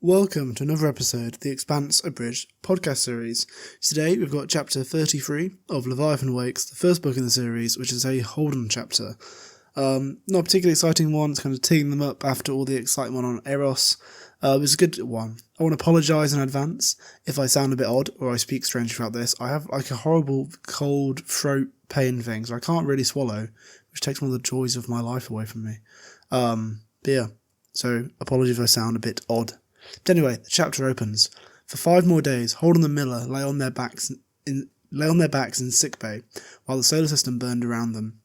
Welcome to another episode of the Expanse Abridged Podcast series. Today we've got chapter 33 of Leviathan Wakes, the first book in the series, which is a Holden chapter. Not a particularly exciting one, it's kind of teeing them up after all the excitement on Eros. It was a good one. I want to apologise in advance if I sound a bit odd or I speak strange throughout this. I have like a horrible cold throat pain thing, so I can't really swallow, which takes one of the joys of my life away from me. But yeah, so apologies if I sound a bit odd. But anyway, the chapter opens. For 5 more days, Holden and Miller lay on their backs in sickbay, while the solar system burned around them.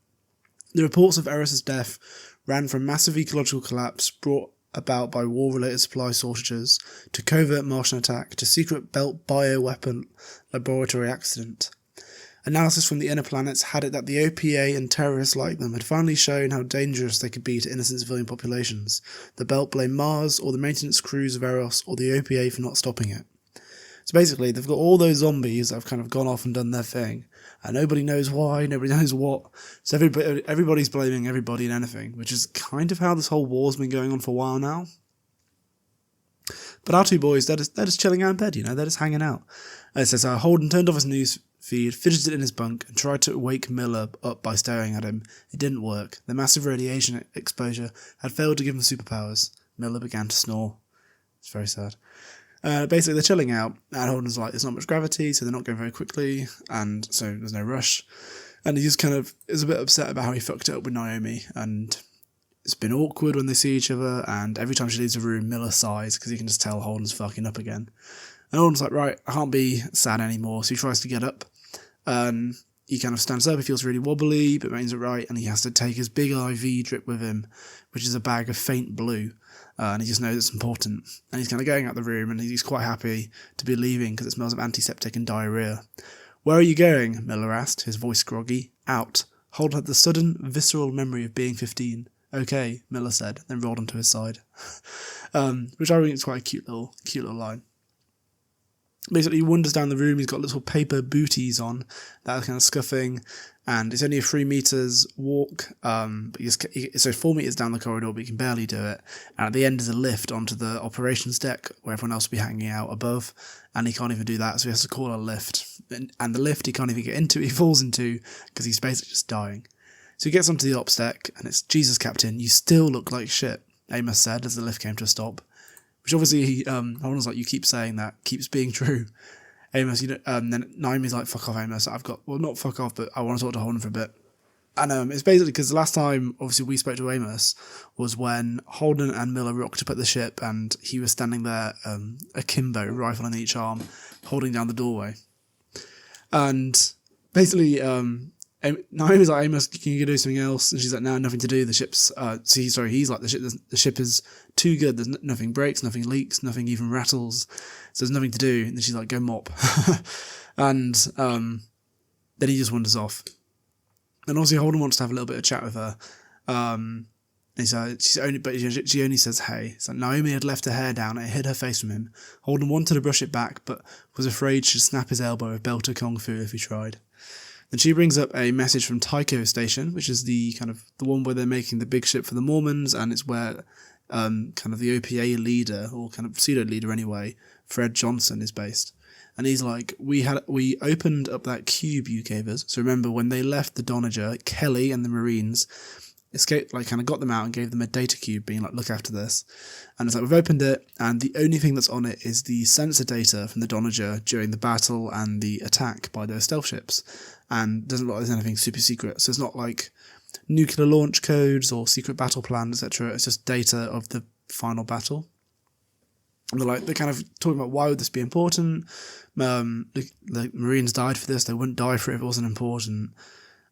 The reports of Eris's death ran from massive ecological collapse brought about by war-related supply shortages, to covert Martian attack, to secret belt bioweapon laboratory accident. Analysis from the inner planets had it that the OPA and terrorists like them had finally shown how dangerous they could be to innocent civilian populations. The belt blamed Mars, or the maintenance crews of Eros, or the OPA for not stopping it. So basically, they've got all those zombies that have kind of gone off and done their thing, and nobody knows why, nobody knows what, so everybody's blaming everybody and anything, which is kind of how this whole war's been going on for a while now. But our two boys, they're just chilling out in bed, they're just hanging out. It says, Holden turned off his news feed, fidgeted in his bunk, and tried to wake Miller up by staring at him. It didn't work. The massive radiation exposure had failed to give him superpowers. Miller began to snore. It's very sad. Basically, they're chilling out, and Holden's like, there's not much gravity, so they're not going very quickly, and so there's no rush. And he just kind of is a bit upset about how he fucked it up with Naomi, and it's been awkward when they see each other, and every time she leaves the room, Miller sighs, because he can just tell Holden's fucking up again. And Holden's like, right, I can't be sad anymore, so he tries to get up. He kind of stands up, he feels really wobbly, but remains upright, and he has to take his big IV drip with him, which is a bag of faint blue, and he just knows it's important. And he's kind of going out the room, and he's quite happy to be leaving, because it smells of antiseptic and diarrhea. Where are you going? Miller asked, his voice groggy. Out. Holden had the sudden, visceral memory of being 15. Okay, Miller said, then rolled onto his side. Which I think is quite a cute little line. Basically, he wanders down the room, he's got little paper booties on that are kind of scuffing, and it's only a 3 meters walk, but so 4 meters down the corridor, but he can barely do it, and at the end is a lift onto the operations deck, where everyone else will be hanging out above, and he can't even do that, so he has to call a lift, and the lift he can't even get into, he falls into, because he's basically just dying. So he gets onto the ops deck, and it's, Jesus, Captain, you still look like shit, Amos said, as the lift came to a stop. Which obviously, Holden's like, you keep saying that, keeps being true. Amos, then Naomi's like, fuck off, Amos, not fuck off, but I want to talk to Holden for a bit. And it's basically because the last time, obviously, we spoke to Amos was when Holden and Miller rocked up at the ship, and he was standing there, akimbo, rifle in each arm, holding down the doorway. And basically, Naomi's like, Amos, can you do something else? And she's like, no, nothing to do. The ship's, he's like, the ship is too good. There's nothing breaks, nothing leaks, nothing even rattles. So there's nothing to do. And then she's like, go mop. And then he just wanders off. And obviously Holden wants to have a little bit of chat with her. And so she only says, hey. So Naomi had left her hair down and it hid her face from him. Holden wanted to brush it back, but was afraid she'd snap his elbow with belter kung fu if he tried. Then she brings up a message from Tycho Station, which is the one where they're making the big ship for the Mormons, and it's where kind of the OPA leader, or kind of pseudo leader anyway, Fred Johnson is based. And he's like, we opened up that cube you gave us. So remember when they left the Donager, Kelly and the Marines escaped, like kind of got them out and gave them a data cube, being like, look after this. And it's like, we've opened it, and the only thing that's on it is the sensor data from the Donager during the battle and the attack by their stealth ships. And doesn't look like there's anything super secret. So it's not like nuclear launch codes or secret battle plans, etc. It's just data of the final battle. And they're kind of talking about why would this be important. The Marines died for this. They wouldn't die for it if it wasn't important.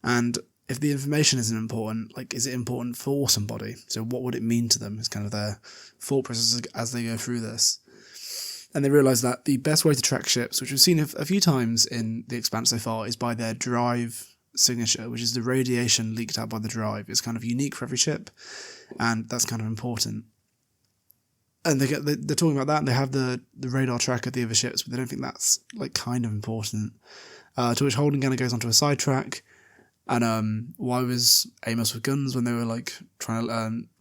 And if the information isn't important, like, is it important for somebody? So what would it mean to them? Is kind of their thought process as they go through this. And they realise that the best way to track ships, which we've seen a few times in the Expanse so far, is by their drive signature, which is the radiation leaked out by the drive. It's kind of unique for every ship, and that's kind of important. And they're talking about that, and they have the radar track of the other ships, but they don't think that's like kind of important. To which Holden kind of goes onto a sidetrack, and why was Amos with guns when they were like trying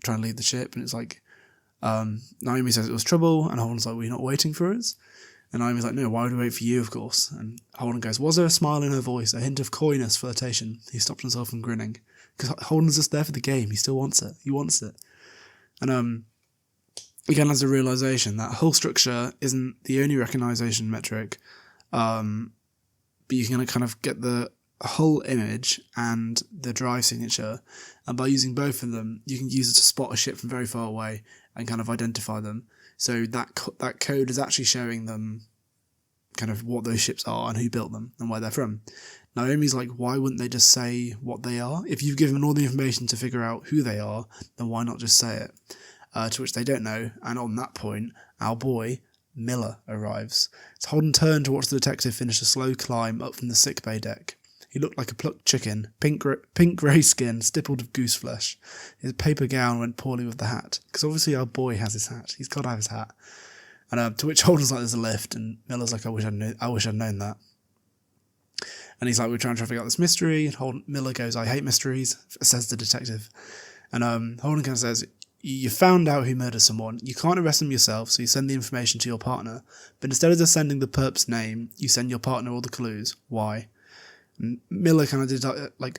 to lead the ship? And it's like, Naomi says it was trouble, and Holden's like, "We're not waiting for us." And Naomi's like, "No, why would we wait for you, of course?" And Holden goes, "Was there a smile in her voice, a hint of coyness, flirtation?" He stopped himself from grinning. Because Holden's just there for the game. He still wants it. He wants it. And again, has a realisation that hull structure isn't the only recognition metric, but you can kind of get the hull image and the drive signature, and by using both of them, you can use it to spot a ship from very far away and kind of identify them. So that code is actually showing them kind of what those ships are and who built them and where they're from. Naomi's like, why wouldn't they just say what they are? If you've given all the information to figure out who they are, then why not just say it? To which they don't know, and on that point, our boy, Miller, arrives. So Holden turned to watch the detective finish a slow climb up from the sickbay deck. He looked like a plucked chicken, pink grey skin, stippled with goose flesh. His paper gown went poorly with the hat, because obviously our boy has his hat. He's got to have his hat. And to which Holden's like, "There's a lift," and Miller's like, I wish I'd known that. And he's like, "We're trying to figure out this mystery." And Miller goes, "I hate mysteries," says the detective. And Holden kind of says, "You found out who murdered someone. You can't arrest them yourself, so you send the information to your partner. But instead of just sending the perp's name, you send your partner all the clues. Why?" And Miller kind of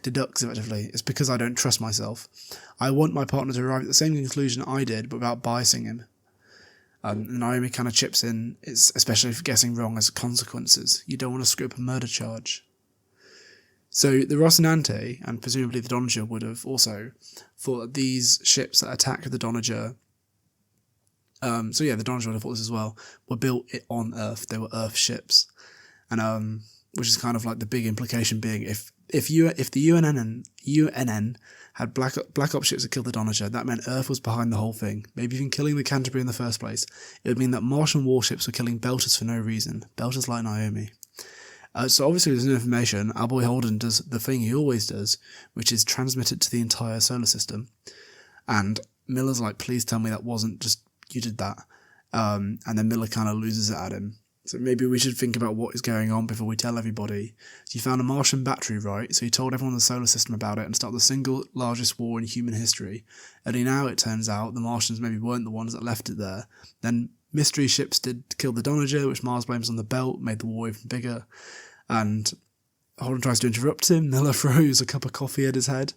deducts effectively. "It's because I don't trust myself. I want my partner to arrive at the same conclusion I did, but without biasing him." And Naomi kind of chips in, "It's especially if guessing wrong has consequences. You don't want to screw up a murder charge." So the Rocinante, and presumably the Donager, would have also thought that these ships that attack the Donager, the Donager would have thought this as well, were built on Earth. They were Earth ships. And which is kind of like the big implication being, if the UNN had black ops ships that killed the Donager, that meant Earth was behind the whole thing, maybe even killing the Canterbury in the first place. It would mean that Martian warships were killing belters for no reason, belters like Naomi. So obviously there's no information. Our boy Holden does the thing he always does, which is transmit it to the entire solar system. And Miller's like, "Please tell me that wasn't just you did that." And then Miller kind of loses it at him. So maybe we should think about what is going on before we tell everybody. So you found a Martian battery, right? So you told everyone in the solar system about it and started the single largest war in human history. Only now it turns out the Martians maybe weren't the ones that left it there. Then mystery ships did kill the Donager, which Mars blames on the belt, made the war even bigger. And Holden tries to interrupt him. Miller throws a cup of coffee at his head.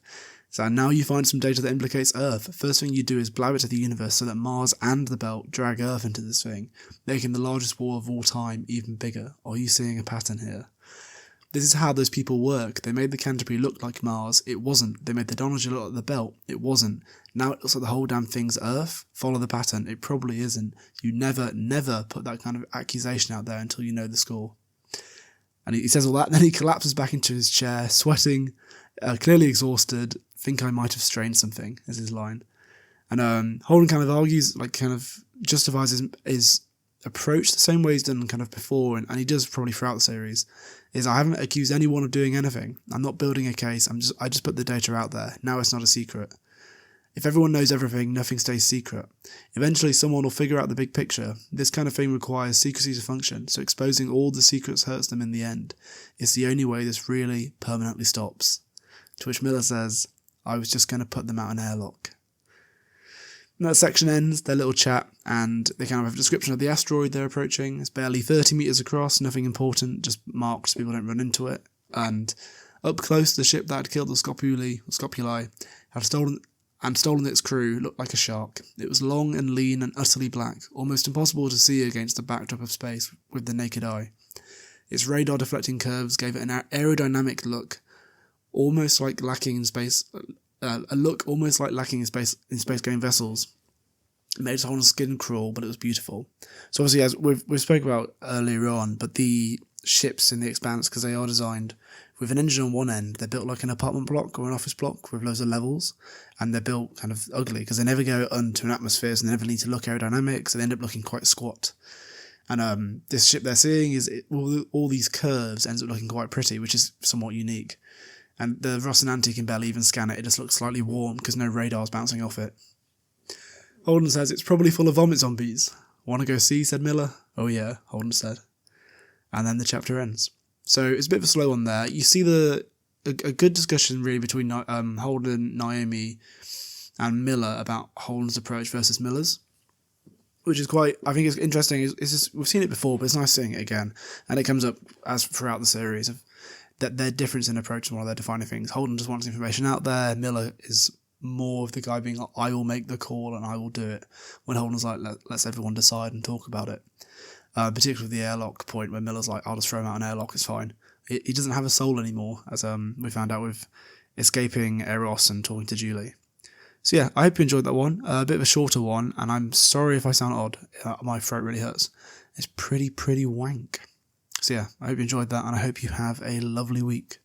So now you find some data that implicates Earth. First thing you do is blab it to the universe so that Mars and the belt drag Earth into this thing, making the largest war of all time even bigger. Are you seeing a pattern here? This is how those people work. They made the Canterbury look like Mars. It wasn't. They made the Donager look like the belt. It wasn't. Now it looks like the whole damn thing's Earth. Follow the pattern. It probably isn't. You never put that kind of accusation out there until you know the score. And he says all that, and then he collapses back into his chair, sweating, clearly exhausted. "Think I might have strained something," is his line. And Holden kind of argues, justifies his approach the same way he's done kind of before, and he does probably throughout the series, is "I haven't accused anyone of doing anything. I'm not building a case. I just put the data out there. Now it's not a secret. If everyone knows everything, nothing stays secret. Eventually someone will figure out the big picture. This kind of thing requires secrecy to function, so exposing all the secrets hurts them in the end. It's the only way this really permanently stops." To which Miller says, "I was just going to put them out an airlock." And that section ends, their little chat, and they kind of have a description of the asteroid they're approaching. It's barely 30 metres across, nothing important, just marked so people don't run into it. And up close, the ship that had killed the Scopuli had stolen its crew looked like a shark. It was long and lean and utterly black, almost impossible to see against the backdrop of space with the naked eye. Its radar-deflecting curves gave it an aerodynamic look, almost like lacking in space. In space-going vessels. It made its whole skin crawl, but it was beautiful. So obviously, as we've spoken about earlier on, but the ships in the Expanse, because they are designed with an engine on one end, they're built like an apartment block or an office block with loads of levels, and they're built kind of ugly because they never go into an atmosphere, so they never need to look aerodynamic, so they end up looking quite squat. And this ship they're seeing all these curves ends up looking quite pretty, which is somewhat unique. And the Rocinante can barely even scan it. It just looks slightly warm because no radar's bouncing off it. Holden says, "It's probably full of vomit zombies." "Want to go see?" said Miller. "Oh yeah," Holden said. And then the chapter ends. So it's a bit of a slow one there. You see a good discussion really between Holden, Naomi, and Miller about Holden's approach versus Miller's. which is quite, I think it's interesting. It's just, we've seen it before, but it's nice seeing it again. And it comes up as throughout the series of that their difference in approach is one of their defining things. Holden just wants information out there. Miller is more of the guy being like, I will make the call and I will do it. When Holden's like, let's everyone decide and talk about it. Particularly with the airlock point where Miller's like, I'll just throw him out an airlock, it's fine. He doesn't have a soul anymore, as we found out with escaping Eros and talking to Julie. So yeah, I hope you enjoyed that one. A bit of a shorter one, and I'm sorry if I sound odd. My throat really hurts. It's pretty wank. So yeah, I hope you enjoyed that, and I hope you have a lovely week.